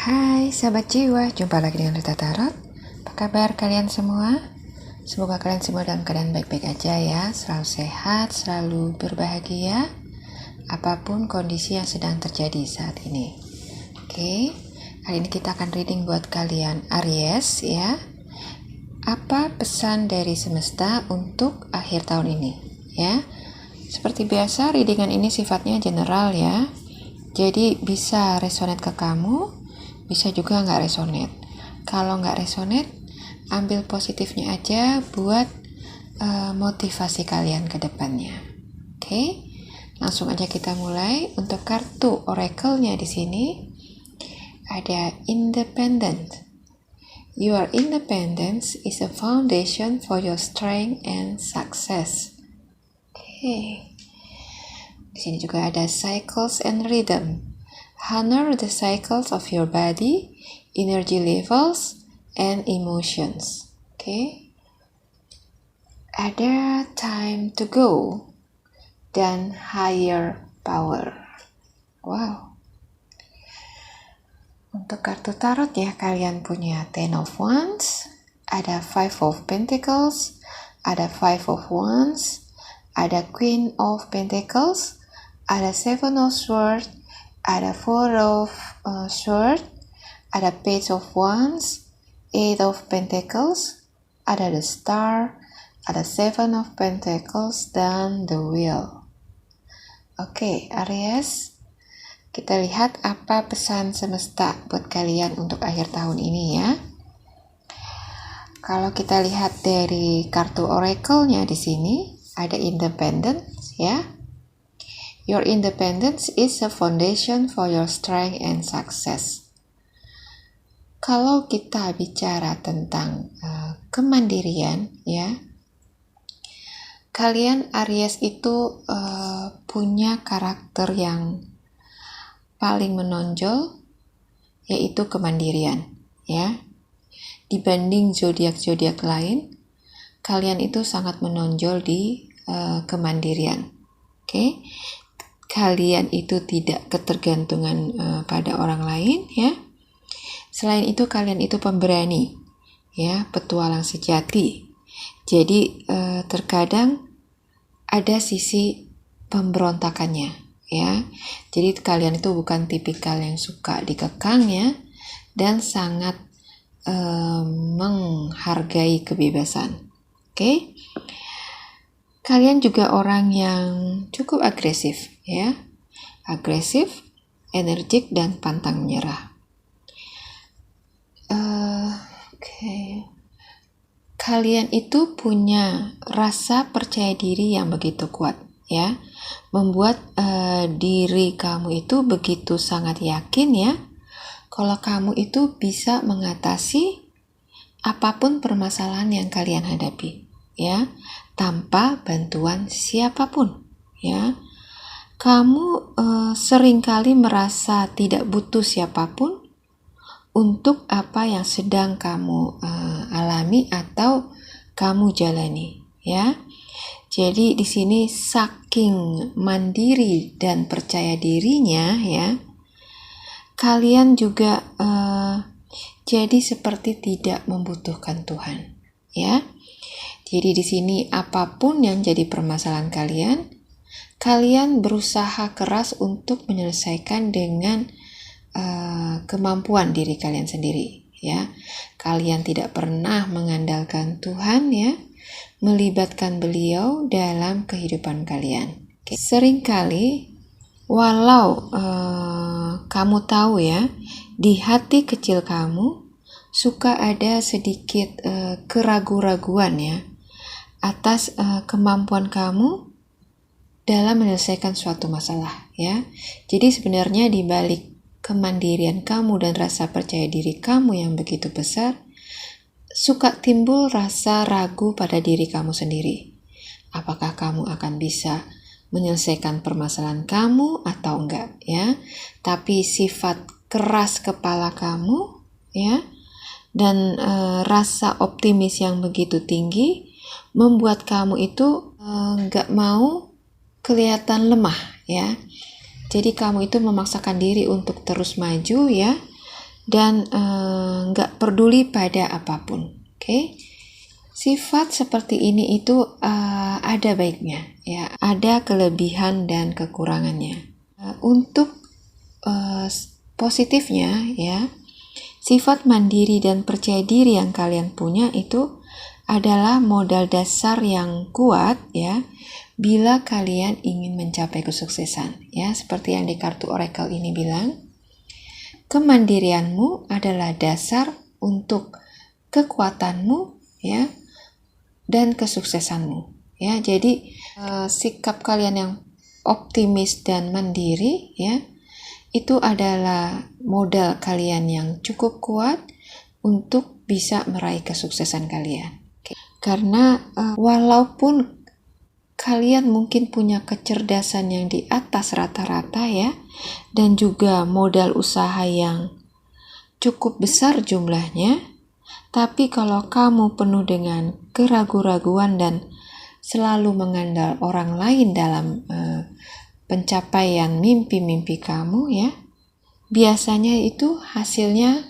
Hai sahabat jiwa, jumpa lagi dengan Rita Tarot. Apa kabar kalian semua? Semoga kalian semua dalam keadaan baik-baik aja ya, selalu sehat, selalu berbahagia, apapun kondisi yang sedang terjadi saat ini. Oke, hari ini kita akan reading buat kalian Aries ya. Apa pesan dari semesta untuk akhir tahun ini ya? Seperti biasa, readingan ini sifatnya general ya. Jadi bisa resonate ke kamu, bisa juga nggak resonate. Kalau nggak resonate, ambil positifnya aja buat motivasi kalian ke depannya. Oke, langsung aja kita mulai. Untuk kartu oracle-nya di sini ada Independent. Your independence is a foundation for your strength and success. Oke. Di sini juga ada Cycles and Rhythm. Honor the cycles of your body, energy levels, and emotions. Oke. Ada Time to Go dan Higher Power. Wow. Untuk kartu tarot ya, kalian punya Ten of Wands, ada Five of Pentacles, ada Five of Wands, ada Queen of Pentacles, ada Seven of Swords, ada Four of Swords, ada Page of Wands, Eight of Pentacles, ada The Star, ada Seven of Pentacles, dan The Wheel. Oke, Aries, kita lihat apa pesan semesta buat kalian untuk akhir tahun ini ya. Kalau kita lihat dari kartu oracle-nya di sini, ada Independence ya. Your independence is a foundation for your strength and success. Kalau kita bicara tentang kemandirian ya, kalian Aries itu punya karakter yang paling menonjol, yaitu kemandirian ya. Dibanding zodiak-zodiak lain, kalian itu sangat menonjol di kemandirian. Oke. Kalian itu tidak ketergantungan pada orang lain ya. Selain itu kalian itu pemberani ya, petualang sejati. Jadi terkadang ada sisi pemberontakannya ya. Jadi kalian itu bukan tipikal yang suka dikekang ya, dan sangat menghargai kebebasan. Oke. Kalian juga orang yang cukup agresif ya. Agresif, energik, dan pantang menyerah. Kalian itu punya rasa percaya diri yang begitu kuat ya. Membuat diri kamu itu begitu sangat yakin ya, kalau kamu itu bisa mengatasi apapun permasalahan yang kalian hadapi ya, tanpa bantuan siapapun ya. Kamu seringkali merasa tidak butuh siapapun untuk apa yang sedang kamu alami atau kamu jalani ya. Jadi di sini saking mandiri dan percaya dirinya ya, kalian juga jadi seperti tidak membutuhkan Tuhan ya. Jadi di sini apapun yang jadi permasalahan kalian berusaha keras untuk menyelesaikan dengan kemampuan diri kalian sendiri ya. Kalian tidak pernah mengandalkan Tuhan ya, melibatkan beliau dalam kehidupan kalian. Seringkali walau kamu tahu ya, di hati kecil kamu suka ada sedikit keraguan-raguan ya atas kemampuan kamu dalam menyelesaikan suatu masalah ya. Jadi sebenarnya di balik kemandirian kamu dan rasa percaya diri kamu yang begitu besar, suka timbul rasa ragu pada diri kamu sendiri. Apakah kamu akan bisa menyelesaikan permasalahan kamu atau enggak ya. Tapi sifat keras kepala kamu ya, dan rasa optimis yang begitu tinggi membuat kamu itu nggak mau kelihatan lemah ya. Jadi kamu itu memaksakan diri untuk terus maju ya, dan nggak peduli pada apapun. Oke? Sifat seperti ini itu ada baiknya, ya, ada kelebihan dan kekurangannya. Untuk positifnya, ya, sifat mandiri dan percaya diri yang kalian punya itu adalah modal dasar yang kuat, ya, bila kalian ingin mencapai kesuksesan, ya, seperti yang di kartu oracle ini bilang, kemandirianmu adalah dasar untuk kekuatanmu, ya, dan kesuksesanmu, ya. Jadi sikap kalian yang optimis dan mandiri, ya, itu adalah modal kalian yang cukup kuat untuk bisa meraih kesuksesan kalian. Karena walaupun kalian mungkin punya kecerdasan yang di atas rata-rata, ya, dan juga modal usaha yang cukup besar jumlahnya, tapi kalau kamu penuh dengan keraguan-raguan dan selalu mengandalkan orang lain dalam pencapaian mimpi-mimpi kamu, ya, biasanya itu hasilnya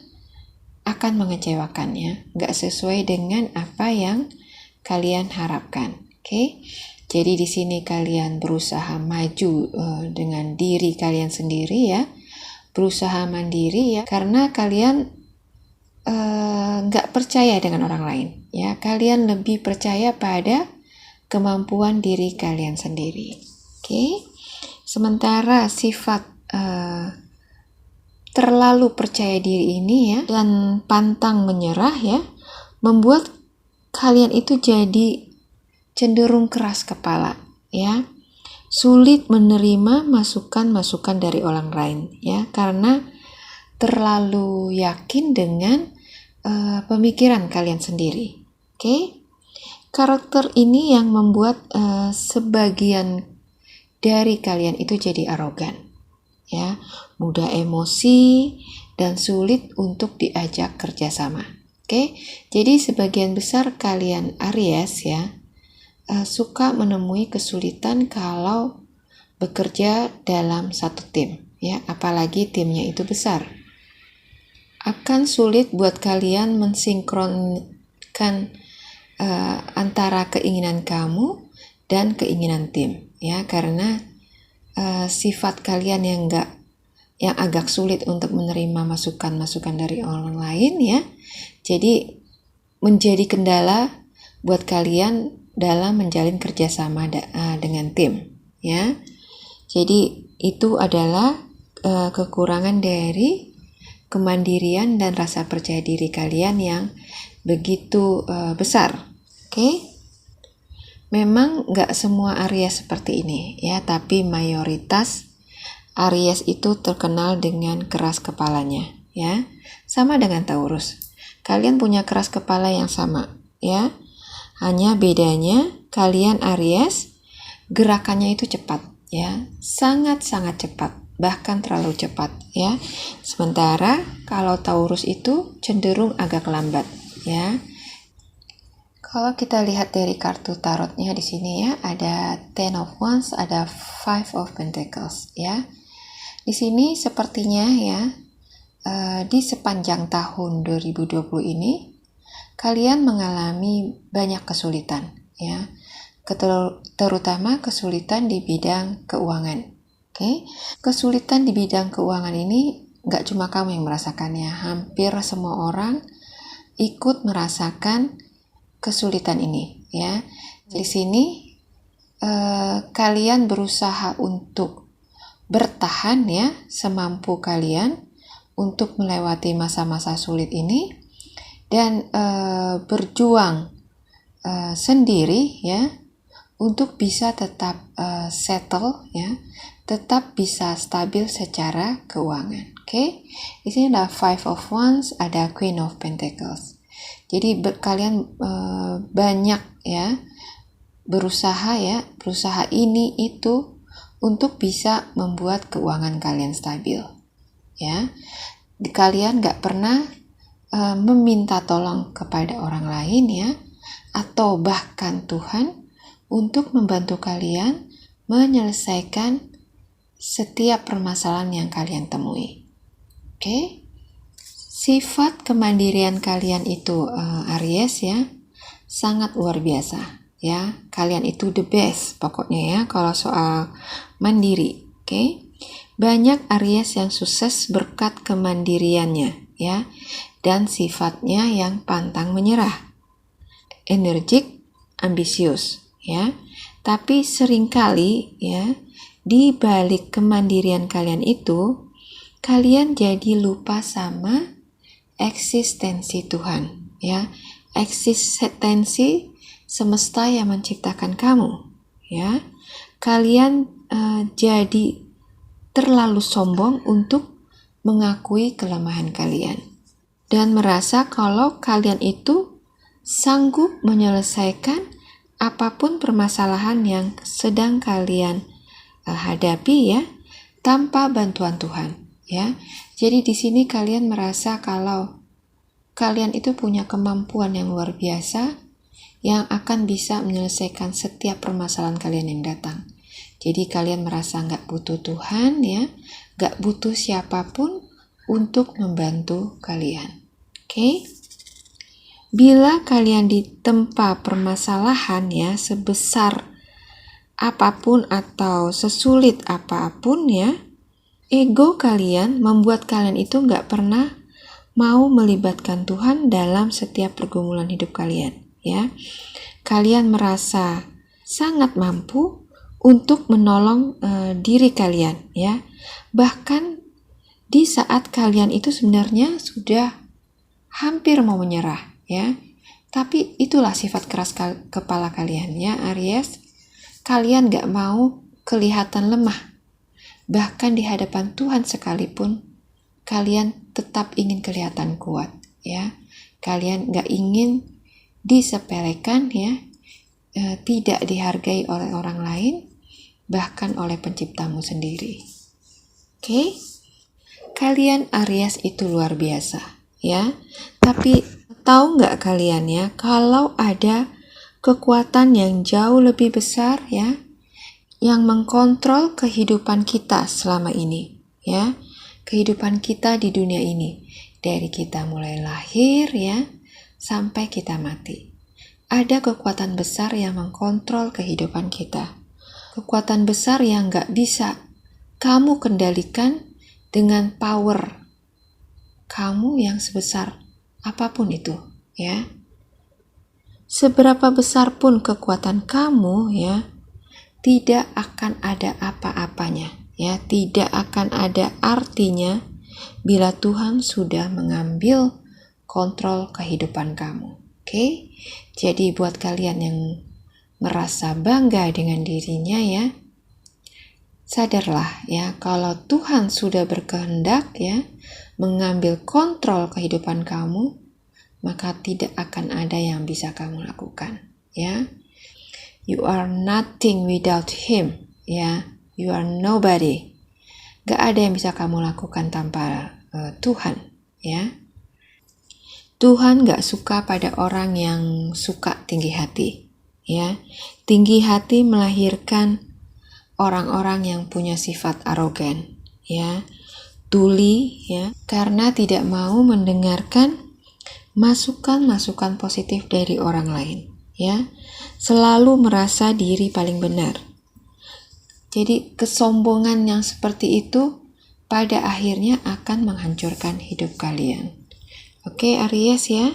akan mengecewakan, ya, nggak sesuai dengan apa yang kalian harapkan. Oke? Jadi di sini kalian berusaha maju dengan diri kalian sendiri, ya, berusaha mandiri, ya, karena kalian nggak percaya dengan orang lain, ya, kalian lebih percaya pada kemampuan diri kalian sendiri. Oke? Sementara sifat terlalu percaya diri ini, ya, dan pantang menyerah, ya, membuat kalian itu jadi cenderung keras kepala, ya, sulit menerima masukan-masukan dari orang lain, ya, karena terlalu yakin dengan pemikiran kalian sendiri. Oke? Karakter ini yang membuat sebagian dari kalian itu jadi arogan, ya, mudah emosi dan sulit untuk diajak kerjasama. Oke? Jadi sebagian besar kalian Aries, ya, suka menemui kesulitan kalau bekerja dalam satu tim, ya, apalagi timnya itu besar. Akan sulit buat kalian mensinkronkan antara keinginan kamu dan keinginan tim, ya, karena sifat kalian yang agak sulit untuk menerima masukan-masukan dari orang lain, ya, jadi menjadi kendala buat kalian dalam menjalin kerjasama dengan tim, ya. Jadi itu adalah kekurangan dari kemandirian dan rasa percaya diri kalian yang begitu besar. Oke? Memang nggak semua Aries seperti ini, ya, tapi mayoritas Aries itu terkenal dengan keras kepalanya, ya. Sama dengan Taurus. Kalian punya keras kepala yang sama, ya. Hanya bedanya kalian Aries gerakannya itu cepat, ya. Sangat-sangat cepat, bahkan terlalu cepat, ya. Sementara kalau Taurus itu cenderung agak lambat, ya. Kalau kita lihat dari kartu tarotnya di sini, ya, ada Ten of Wands, ada Five of Pentacles, ya. Di sini sepertinya, ya, di sepanjang tahun 2020 ini kalian mengalami banyak kesulitan, ya, terutama kesulitan di bidang keuangan. Oke? Kesulitan di bidang keuangan ini nggak cuma kamu yang merasakannya, hampir semua orang ikut merasakan kesulitan ini, ya. Di sini kalian berusaha untuk bertahan, ya, semampu kalian untuk melewati masa-masa sulit ini dan berjuang sendiri, ya, untuk bisa tetap settle, ya, tetap bisa stabil secara keuangan. Oke? Di sini ada Five of Wands, ada Queen of Pentacles. Jadi kalian banyak, ya, berusaha ini itu untuk bisa membuat keuangan kalian stabil, ya. Kalian nggak pernah meminta tolong kepada orang lain, ya, atau bahkan Tuhan untuk membantu kalian menyelesaikan setiap permasalahan yang kalian temui. Oke? Sifat kemandirian kalian itu Aries ya, sangat luar biasa ya. Kalian itu the best pokoknya ya kalau soal mandiri. Oke. Banyak Aries yang sukses berkat kemandiriannya ya, dan sifatnya yang pantang menyerah, energik, ambisius ya. Tapi seringkali ya, di balik kemandirian kalian itu, kalian jadi lupa sama eksistensi Tuhan ya, eksistensi semesta yang menciptakan kamu ya. Kalian jadi terlalu sombong untuk mengakui kelemahan kalian dan merasa kalau kalian itu sanggup menyelesaikan apapun permasalahan yang sedang kalian hadapi ya, tanpa bantuan Tuhan ya. Jadi di sini kalian merasa kalau kalian itu punya kemampuan yang luar biasa yang akan bisa menyelesaikan setiap permasalahan kalian yang datang. Jadi kalian merasa nggak butuh Tuhan ya, nggak butuh siapapun untuk membantu kalian. Oke? Bila kalian ditempa permasalahan ya, sebesar apapun atau sesulit apapun ya, ego kalian membuat kalian itu nggak pernah mau melibatkan Tuhan dalam setiap pergumulan hidup kalian ya. Kalian merasa sangat mampu untuk menolong diri kalian ya. Bahkan di saat kalian itu sebenarnya sudah hampir mau menyerah ya. Tapi itulah sifat keras kepala kalian ya Aries. Kalian nggak mau kelihatan lemah. Bahkan di hadapan Tuhan sekalipun, kalian tetap ingin kelihatan kuat ya. Kalian gak ingin disepelekan ya, tidak dihargai oleh orang lain, bahkan oleh penciptamu sendiri. Oke? Kalian Aries itu luar biasa ya. Tapi tahu gak kalian ya, kalau ada kekuatan yang jauh lebih besar ya, yang mengkontrol kehidupan kita selama ini ya, kehidupan kita di dunia ini, dari kita mulai lahir ya sampai kita mati. Ada kekuatan besar yang mengkontrol kehidupan kita, kekuatan besar yang gak bisa kamu kendalikan dengan power kamu yang sebesar apapun itu ya. Seberapa besar pun kekuatan kamu ya, tidak akan ada apa-apanya ya, tidak akan ada artinya bila Tuhan sudah mengambil kontrol kehidupan kamu. Oke? Jadi buat kalian yang merasa bangga dengan dirinya ya, sadarlah ya kalau Tuhan sudah berkehendak ya mengambil kontrol kehidupan kamu, maka tidak akan ada yang bisa kamu lakukan ya. You are nothing without Him ya. You are nobody. Gak ada yang bisa kamu lakukan tanpa Tuhan ya. Tuhan gak suka pada orang yang suka tinggi hati ya. Tinggi hati melahirkan orang-orang yang punya sifat arogan ya, tuli ya, karena tidak mau mendengarkan masukan-masukan positif dari orang lain ya, selalu merasa diri paling benar. Jadi kesombongan yang seperti itu pada akhirnya akan menghancurkan hidup kalian. Oke Aries ya,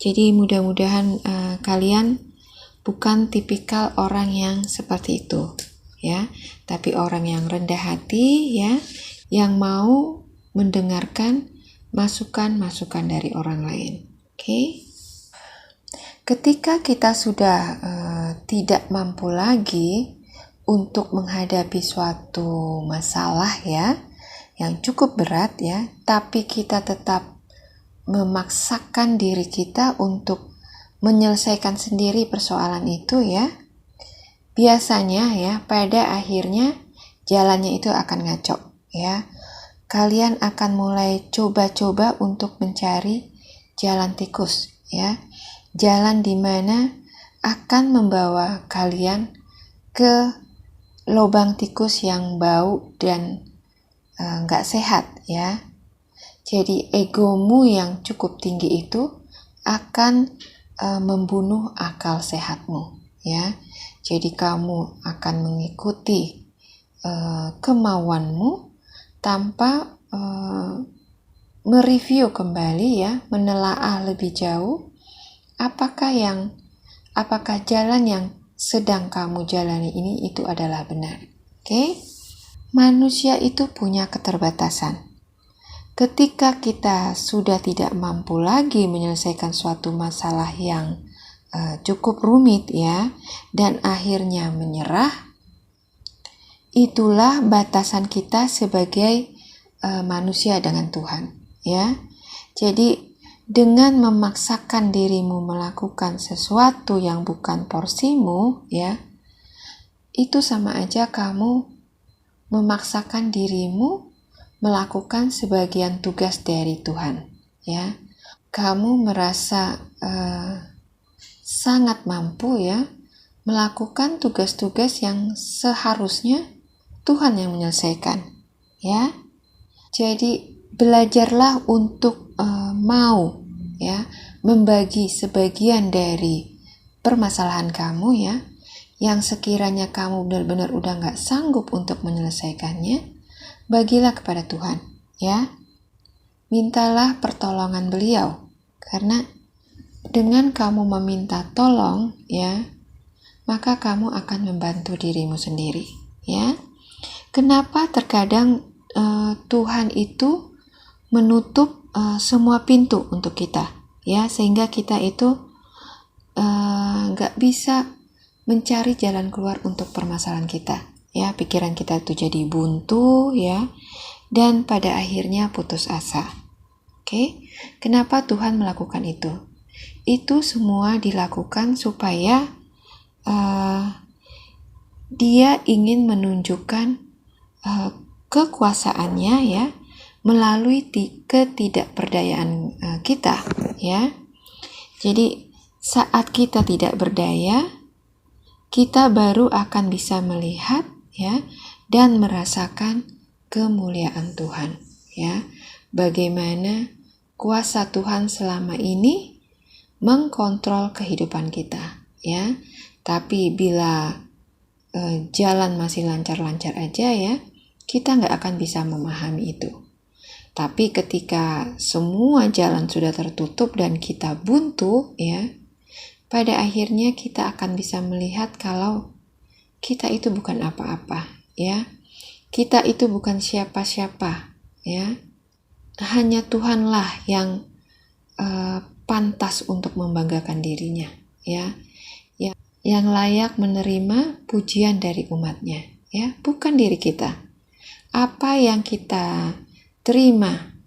jadi mudah-mudahan kalian bukan tipikal orang yang seperti itu ya, tapi orang yang rendah hati ya, yang mau mendengarkan masukan-masukan dari orang lain. Oke? Ketika kita sudah tidak mampu lagi untuk menghadapi suatu masalah ya, yang cukup berat ya, tapi kita tetap memaksakan diri kita untuk menyelesaikan sendiri persoalan itu ya, biasanya ya pada akhirnya jalannya itu akan ngaco ya. Kalian akan mulai coba-coba untuk mencari jalan tikus ya, jalan di mana akan membawa kalian ke lubang tikus yang bau dan nggak sehat ya. Jadi egomu yang cukup tinggi itu akan membunuh akal sehatmu, ya. Jadi kamu akan mengikuti kemauanmu tanpa mereview kembali, ya, menelaah lebih jauh apakah jalan yang sedang kamu jalani ini itu adalah benar. Oke? Manusia itu punya keterbatasan. Ketika kita sudah tidak mampu lagi menyelesaikan suatu masalah yang cukup rumit, ya, dan akhirnya menyerah, itulah batasan kita sebagai manusia dengan Tuhan, ya. Jadi dengan memaksakan dirimu melakukan sesuatu yang bukan porsimu, ya, itu sama aja kamu memaksakan dirimu melakukan sebagian tugas dari Tuhan, ya. Kamu merasa sangat mampu, ya, melakukan tugas-tugas yang seharusnya Tuhan yang menyelesaikan, ya. Jadi belajarlah untuk mau, ya, membagi sebagian dari permasalahan kamu, ya, yang sekiranya kamu benar-benar udah gak sanggup untuk menyelesaikannya. Bagilah kepada Tuhan, ya. Mintalah pertolongan Beliau, karena dengan kamu meminta tolong, ya, maka kamu akan membantu dirimu sendiri, ya. Kenapa terkadang Tuhan itu menutup semua pintu untuk kita, ya, sehingga kita itu gak bisa mencari jalan keluar untuk permasalahan kita. Ya, pikiran kita itu jadi buntu, ya, dan pada akhirnya putus asa. Oke, kenapa Tuhan melakukan itu? Itu semua dilakukan supaya Dia ingin menunjukkan kekuasaannya, ya, melalui ketidakberdayaan kita, ya. Jadi saat kita tidak berdaya, kita baru akan bisa melihat, ya, dan merasakan kemuliaan Tuhan, ya. Bagaimana kuasa Tuhan selama ini mengkontrol kehidupan kita, ya. Tapi bila jalan masih lancar-lancar aja, ya, kita nggak akan bisa memahami itu. Tapi ketika semua jalan sudah tertutup dan kita buntu, ya, pada akhirnya kita akan bisa melihat kalau kita itu bukan apa-apa, ya. Kita itu bukan siapa-siapa, ya. Hanya Tuhanlah yang pantas untuk membanggakan dirinya, ya. Yang layak menerima pujian dari umatnya, ya, bukan diri kita. Apa yang kita terima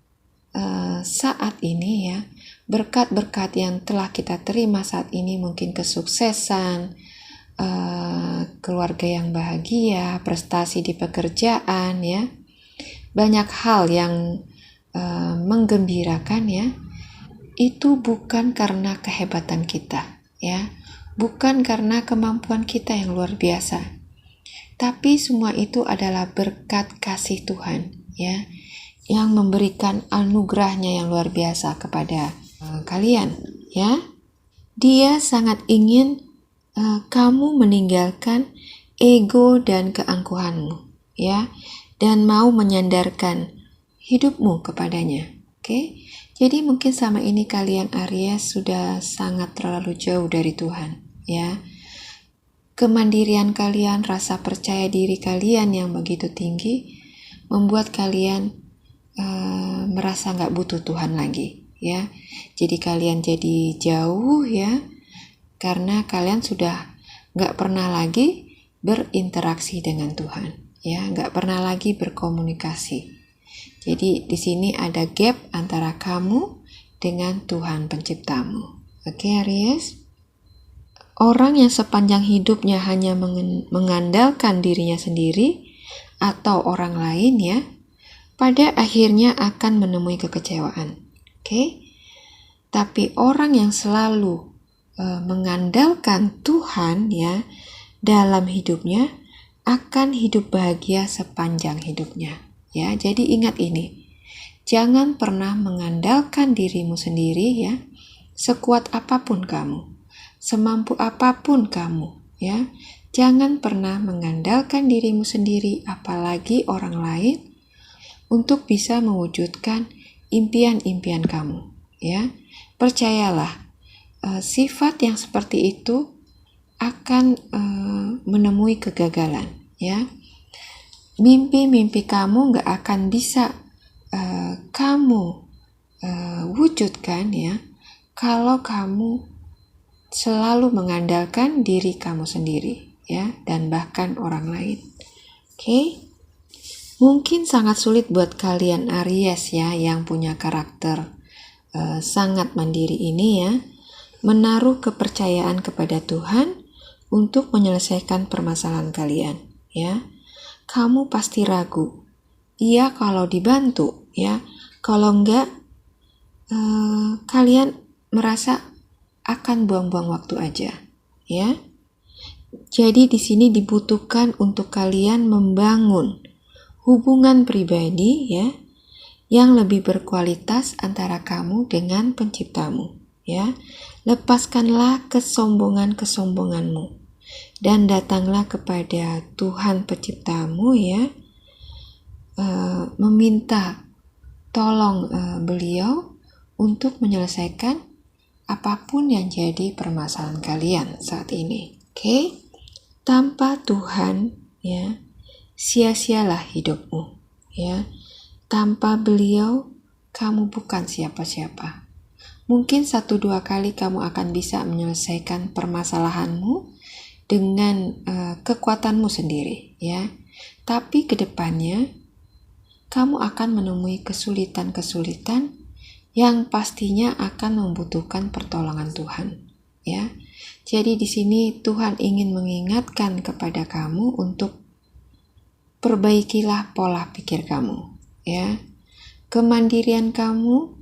saat ini, ya, berkat-berkat yang telah kita terima saat ini, mungkin kesuksesan, keluarga yang bahagia, prestasi di pekerjaan, ya, banyak hal yang menggembirakan, ya, itu bukan karena kehebatan kita, ya, bukan karena kemampuan kita yang luar biasa, tapi semua itu adalah berkat kasih Tuhan, ya, yang memberikan anugerahnya yang luar biasa kepada kalian, ya. Dia sangat ingin kamu meninggalkan ego dan keangkuhanmu, ya, dan mau menyandarkan hidupmu kepadanya. Oke? Jadi mungkin sama ini kalian Aries sudah sangat terlalu jauh dari Tuhan, ya. Kemandirian kalian, rasa percaya diri kalian yang begitu tinggi membuat kalian merasa gak butuh Tuhan lagi, ya. Jadi kalian jadi jauh, ya, karena kalian sudah gak pernah lagi berinteraksi dengan Tuhan, ya, gak pernah lagi berkomunikasi. Jadi di sini ada gap antara kamu dengan Tuhan penciptamu. Oke, Aries? Orang yang sepanjang hidupnya hanya mengandalkan dirinya sendiri atau orang lain, ya, pada akhirnya akan menemui kekecewaan. Oke? Tapi orang yang selalu mengandalkan Tuhan, ya, dalam hidupnya akan hidup bahagia sepanjang hidupnya, ya. Jadi ingat ini. Jangan pernah mengandalkan dirimu sendiri ya. Sekuat apapun kamu, semampu apapun kamu ya. Jangan pernah mengandalkan dirimu sendiri apalagi orang lain untuk bisa mewujudkan impian-impian kamu ya. Percayalah, sifat yang seperti itu akan menemui kegagalan ya. Mimpi-mimpi kamu gak akan bisa kamu wujudkan ya kalau kamu selalu mengandalkan diri kamu sendiri ya, dan bahkan orang lain. Oke? Mungkin sangat sulit buat kalian Aries ya yang punya karakter sangat mandiri ini ya, menaruh kepercayaan kepada Tuhan untuk menyelesaikan permasalahan kalian ya. Kamu pasti ragu. Iya kalau dibantu ya, kalau enggak kalian merasa akan buang-buang waktu aja ya. Jadi di sini dibutuhkan untuk kalian membangun hubungan pribadi ya yang lebih berkualitas antara kamu dengan penciptamu ya. Lepaskanlah kesombonganmu dan datanglah kepada Tuhan penciptamu ya, meminta tolong beliau untuk menyelesaikan apapun yang jadi permasalahan kalian saat ini. Oke? Tanpa Tuhan ya, sia-sialah hidupmu ya. Tanpa beliau kamu bukan siapa-siapa. Mungkin 1-2 kali kamu akan bisa menyelesaikan permasalahanmu dengan kekuatanmu sendiri ya. Tapi kedepannya kamu akan menemui kesulitan-kesulitan yang pastinya akan membutuhkan pertolongan Tuhan ya. Jadi di sini Tuhan ingin mengingatkan kepada kamu untuk perbaikilah pola pikir kamu ya. Kemandirian kamu,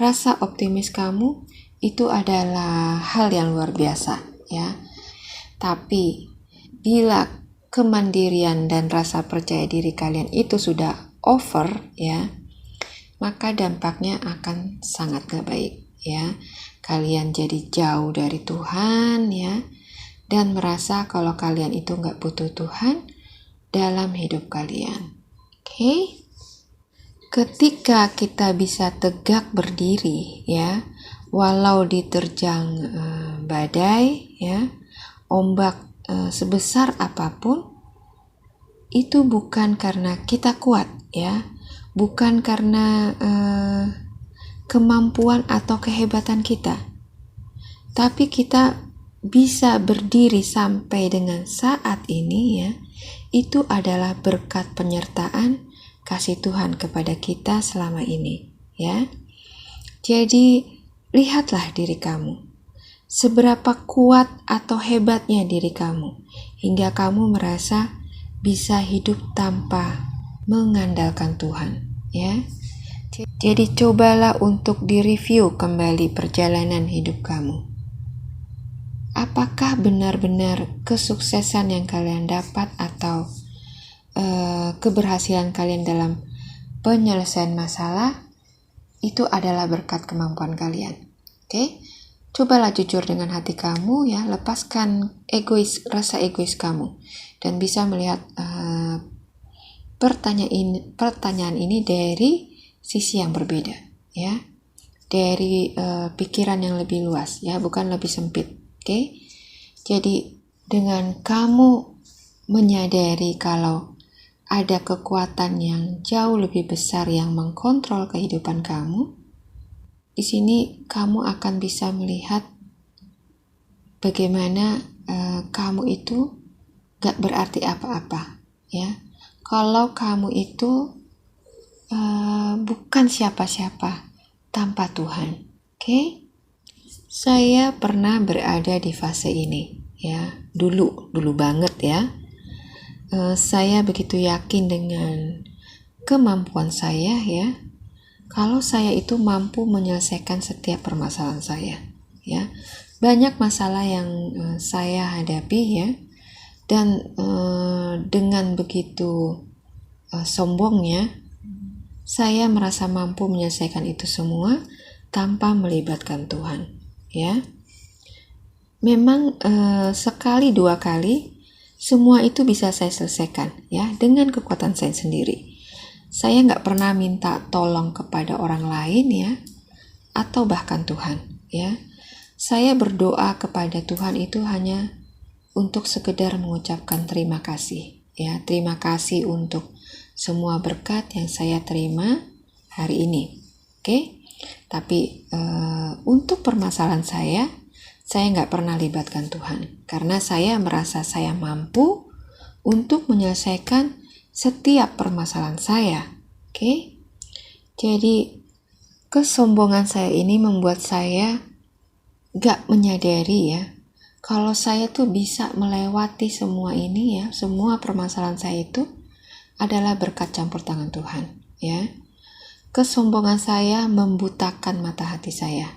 rasa optimis kamu itu adalah hal yang luar biasa ya. Tapi bila kemandirian dan rasa percaya diri kalian itu sudah over ya, maka dampaknya akan sangat gak baik ya. Kalian jadi jauh dari Tuhan ya, dan merasa kalau kalian itu gak butuh Tuhan dalam hidup kalian. Oke? Ketika kita bisa tegak berdiri ya, walau diterjang badai ya, ombak sebesar apapun, itu bukan karena kita kuat ya, bukan karena kemampuan atau kehebatan kita, tapi kita bisa berdiri sampai dengan saat ini ya, itu adalah berkat penyertaan kasih Tuhan kepada kita selama ini ya. Jadi lihatlah diri kamu, seberapa kuat atau hebatnya diri kamu hingga kamu merasa bisa hidup tanpa mengandalkan Tuhan ya. Jadi cobalah untuk direview kembali perjalanan hidup kamu. Apakah benar-benar kesuksesan yang kalian dapat atau keberhasilan kalian dalam penyelesaian masalah itu adalah berkat kemampuan kalian? Oke? Cobalah jujur dengan hati kamu ya, lepaskan rasa egois kamu dan bisa melihat pertanyaan ini dari sisi yang berbeda ya, dari pikiran yang lebih luas ya, bukan lebih sempit. Oke? Jadi dengan kamu menyadari kalau ada kekuatan yang jauh lebih besar yang mengkontrol kehidupan kamu, di sini kamu akan bisa melihat bagaimana kamu itu gak berarti apa-apa ya. Kalau kamu itu bukan siapa-siapa tanpa Tuhan. Oke? Saya pernah berada di fase ini ya, dulu banget ya. Saya begitu yakin dengan kemampuan saya ya, kalau saya itu mampu menyelesaikan setiap permasalahan saya ya. Banyak masalah yang saya hadapi ya, dan dengan begitu sombongnya saya merasa mampu menyelesaikan itu semua tanpa melibatkan Tuhan, ya. Memang sekali dua kali semua itu bisa saya selesaikan, ya, dengan kekuatan saya sendiri. Saya nggak pernah minta tolong kepada orang lain, ya, atau bahkan Tuhan, ya. Saya berdoa kepada Tuhan itu hanya untuk sekedar mengucapkan terima kasih, ya. Terima kasih untuk semua berkat yang saya terima hari ini, oke? Tapi untuk permasalahan saya nggak pernah libatkan Tuhan, karena saya merasa saya mampu untuk menyelesaikan setiap permasalahan saya, oke? Jadi kesombongan saya ini membuat saya nggak menyadari, ya, kalau saya tuh bisa melewati semua ini, ya, semua permasalahan saya itu adalah berkat campur tangan Tuhan, ya. Kesombongan saya membutakan mata hati saya,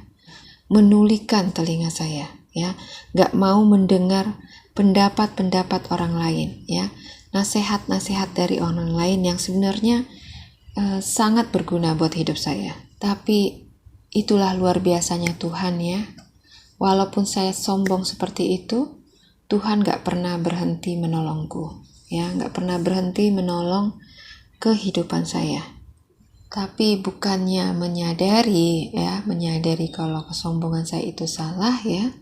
menulikan telinga saya, ya, gak mau mendengar pendapat-pendapat orang lain, ya, nasihat-nasihat dari orang lain yang sebenarnya sangat berguna buat hidup saya. Tapi itulah luar biasanya Tuhan, ya. Walaupun saya sombong seperti itu, Tuhan gak pernah berhenti menolongku, ya, gak pernah berhenti menolong kehidupan saya. Tapi bukannya menyadari kalau kesombongan saya itu salah, ya,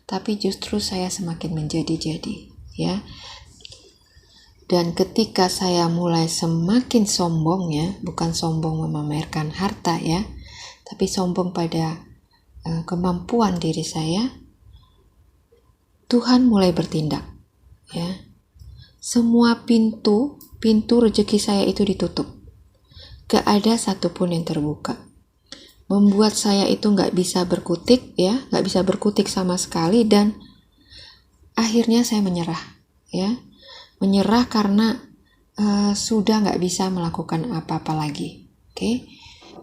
tapi justru saya semakin menjadi-jadi, ya. Dan ketika saya mulai semakin sombong, ya, bukan sombong memamerkan harta, ya, tapi sombong pada kemampuan diri saya, Tuhan mulai bertindak, ya. Semua pintu rezeki saya itu ditutup. Gak ada satupun yang terbuka. Membuat saya itu gak bisa berkutik, ya, gak bisa berkutik sama sekali, dan akhirnya saya menyerah, ya. Menyerah karena sudah gak bisa melakukan apa-apa lagi, oke?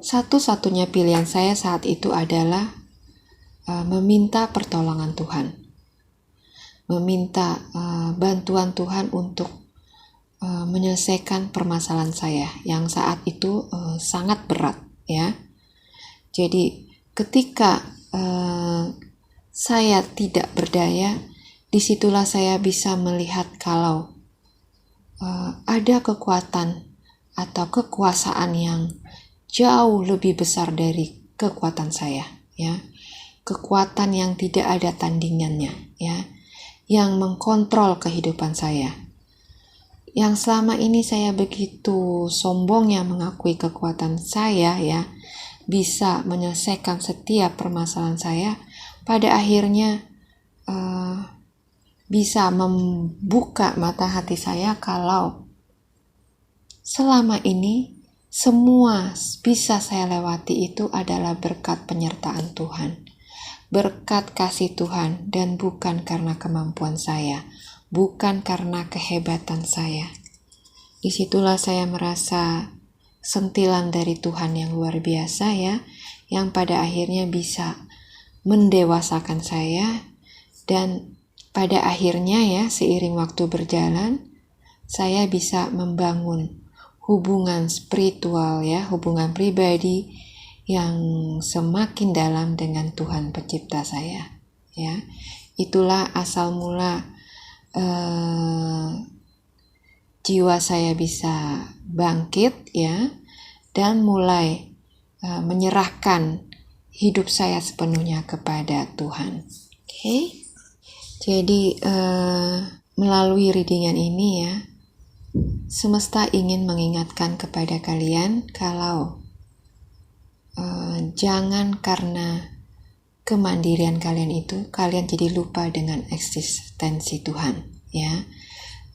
Satu-satunya pilihan saya saat itu adalah meminta pertolongan Tuhan, meminta bantuan Tuhan untuk menyelesaikan permasalahan saya yang saat itu sangat berat, ya. Jadi ketika saya tidak berdaya, disitulah saya bisa melihat kalau ada kekuatan atau kekuasaan yang jauh lebih besar dari kekuatan saya, ya. Kekuatan yang tidak ada tandingannya, ya, yang mengkontrol kehidupan saya. Yang selama ini saya begitu sombongnya mengakui kekuatan saya, ya, bisa menyelesaikan setiap permasalahan saya, pada akhirnya bisa membuka mata hati saya kalau selama ini semua bisa saya lewati itu adalah berkat penyertaan Tuhan, berkat kasih Tuhan, dan bukan karena kemampuan saya, bukan karena kehebatan saya. Disitulah saya merasa sentilan dari Tuhan yang luar biasa, ya, yang pada akhirnya bisa mendewasakan saya, dan pada akhirnya, ya, seiring waktu berjalan, saya bisa membangun hubungan spiritual, ya, hubungan pribadi yang semakin dalam dengan Tuhan pencipta saya, ya. Itulah asal mula jiwa saya bisa bangkit, ya, dan mulai menyerahkan hidup saya sepenuhnya kepada Tuhan. Oke. Jadi melalui readingan ini, ya, semesta ingin mengingatkan kepada kalian kalau jangan karena kemandirian kalian itu kalian jadi lupa dengan eksistensi Tuhan, ya.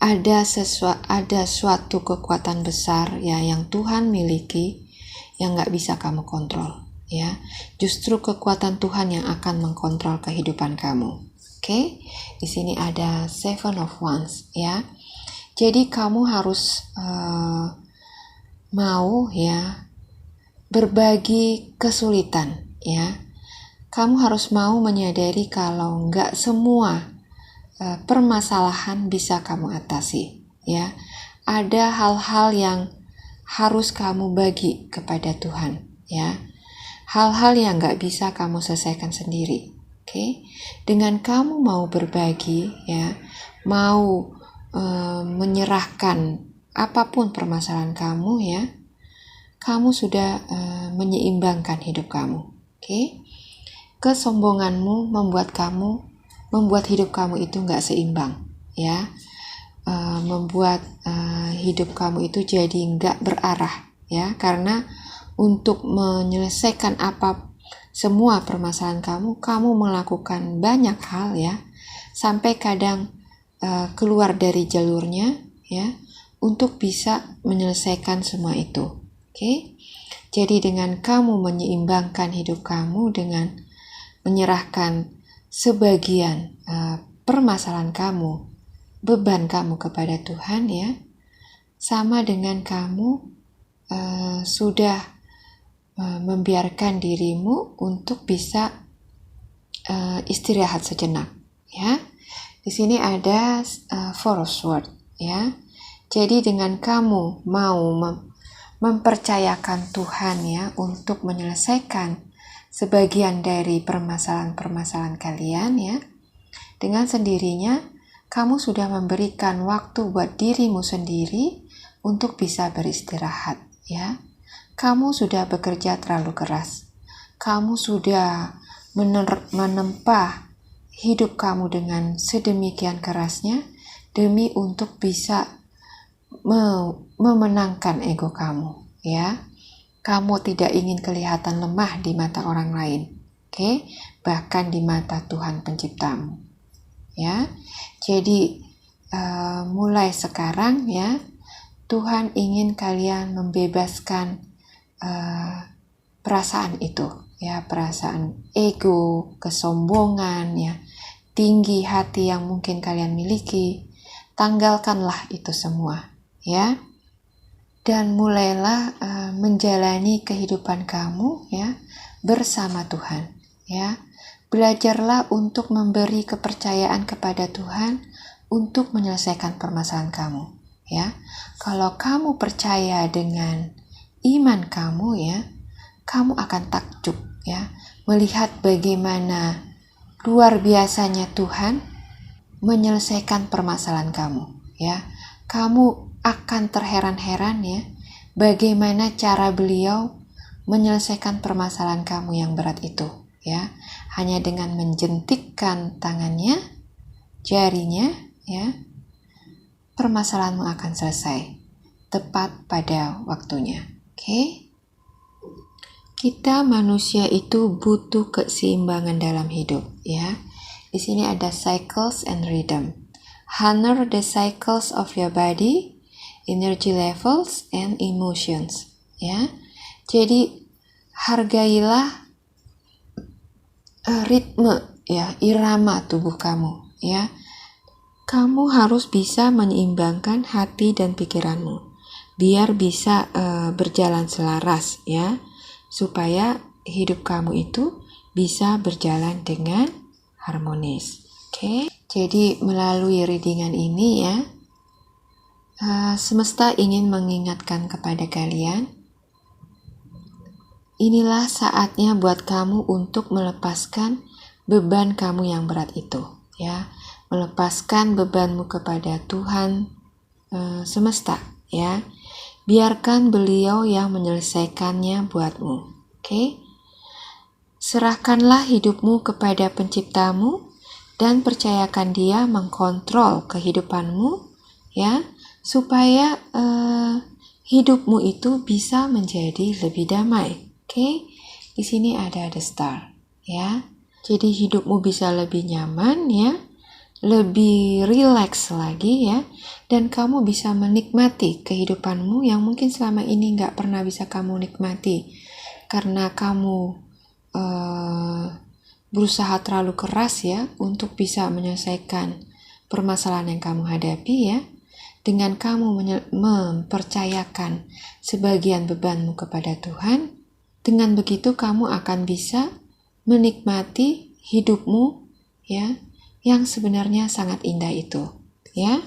Ada suatu kekuatan besar, ya, yang Tuhan miliki yang gak bisa kamu kontrol, ya. Justru kekuatan Tuhan yang akan mengkontrol kehidupan kamu. Oke, di sini ada Seven of Wands, ya. Jadi kamu harus mau, ya, berbagi kesulitan, ya. Kamu harus mau menyadari kalau nggak semua permasalahan bisa kamu atasi, ya. Ada hal-hal yang harus kamu bagi kepada Tuhan, ya. Hal-hal yang gak bisa kamu selesaikan sendiri, oke? Dengan kamu mau berbagi, ya, mau menyerahkan apapun permasalahan kamu, ya, kamu sudah menyeimbangkan hidup kamu, oke? Kesombonganmu membuat hidup kamu itu gak seimbang, ya. Membuat hidup kamu itu jadi nggak berarah, ya, karena untuk menyelesaikan semua permasalahan kamu melakukan banyak hal, ya, sampai kadang keluar dari jalurnya, ya, untuk bisa menyelesaikan semua itu, oke? Jadi dengan kamu menyeimbangkan hidup kamu dengan menyerahkan sebagian permasalahan kamu, beban kamu kepada Tuhan, ya, sama dengan kamu sudah membiarkan dirimu untuk bisa istirahat sejenak, ya. Di sini ada forest word, ya. Jadi dengan kamu mau mempercayakan Tuhan, ya, untuk menyelesaikan sebagian dari permasalahan-permasalahan kalian, ya, dengan sendirinya kamu sudah memberikan waktu buat dirimu sendiri untuk bisa beristirahat, ya. Kamu sudah bekerja terlalu keras. Kamu sudah menempa hidup kamu dengan sedemikian kerasnya demi untuk bisa memenangkan ego kamu, ya. Kamu tidak ingin kelihatan lemah di mata orang lain, oke? Bahkan di mata Tuhan penciptamu, ya. Jadi mulai sekarang, ya, Tuhan ingin kalian membebaskan perasaan itu, ya, perasaan ego, kesombongan, ya, tinggi hati yang mungkin kalian miliki. Tanggalkanlah itu semua, ya, dan mulailah menjalani kehidupan kamu, ya, bersama Tuhan, ya. Belajarlah untuk memberi kepercayaan kepada Tuhan untuk menyelesaikan permasalahan kamu, ya. Kalau kamu percaya dengan iman kamu, ya, kamu akan takjub, ya, melihat bagaimana luar biasanya Tuhan menyelesaikan permasalahan kamu, ya. Kamu akan terheran-heran, ya, bagaimana cara Beliau menyelesaikan permasalahan kamu yang berat itu, ya. Hanya dengan menjentikkan tangannya, jarinya, ya, permasalahanmu akan selesai tepat pada waktunya, oke? Kita manusia itu butuh keseimbangan dalam hidup, ya. Di sini ada cycles and rhythm. Honor the cycles of your body, energy levels, and emotions, ya. Jadi hargailah ritme, ya, irama tubuh kamu, ya. Kamu harus bisa menyeimbangkan hati dan pikiranmu biar bisa berjalan selaras, ya, supaya hidup kamu itu bisa berjalan dengan harmonis, oke? Jadi melalui readingan ini, ya, semesta ingin mengingatkan kepada kalian, inilah saatnya buat kamu untuk melepaskan beban kamu yang berat itu, ya. Melepaskan bebanmu kepada Tuhan semesta, ya. Biarkan Beliau yang menyelesaikannya buatmu, oke? Serahkanlah hidupmu kepada penciptamu dan percayakan Dia mengkontrol kehidupanmu, ya, supaya hidupmu itu bisa menjadi lebih damai. Oke, di sini ada the star, ya. Jadi hidupmu bisa lebih nyaman, ya, lebih rileks lagi, ya, dan kamu bisa menikmati kehidupanmu yang mungkin selama ini nggak pernah bisa kamu nikmati karena kamu berusaha terlalu keras, ya, untuk bisa menyelesaikan permasalahan yang kamu hadapi, ya. Dengan kamu mempercayakan sebagian bebanmu kepada Tuhan, dengan begitu kamu akan bisa menikmati hidupmu, ya, yang sebenarnya sangat indah itu, ya.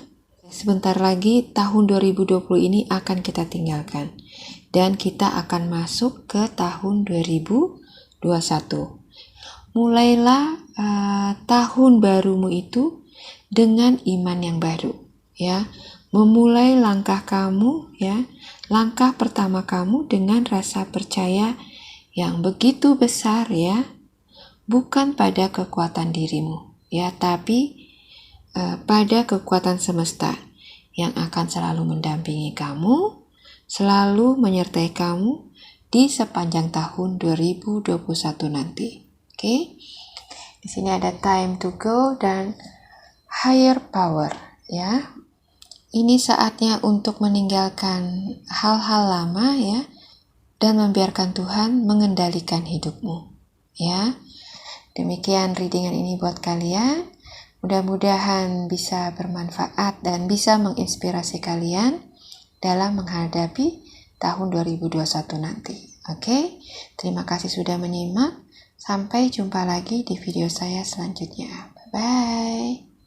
Sebentar lagi tahun 2020 ini akan kita tinggalkan dan kita akan masuk ke tahun 2021. Mulailah tahun barumu itu dengan iman yang baru, ya. Memulai langkah kamu, ya. Langkah pertama kamu dengan rasa percaya yang begitu besar, ya. Bukan pada kekuatan dirimu, ya, tapi pada kekuatan semesta yang akan selalu mendampingi kamu, selalu menyertai kamu di sepanjang tahun 2021 nanti. Oke? Di sini ada time to go dan higher power, ya. Ini saatnya untuk meninggalkan hal-hal lama, ya, dan membiarkan Tuhan mengendalikan hidupmu, ya. Demikian readingan ini buat kalian. Mudah-mudahan bisa bermanfaat dan bisa menginspirasi kalian dalam menghadapi tahun 2021 nanti. Oke? Terima kasih sudah menyimak. Sampai jumpa lagi di video saya selanjutnya. Bye-bye.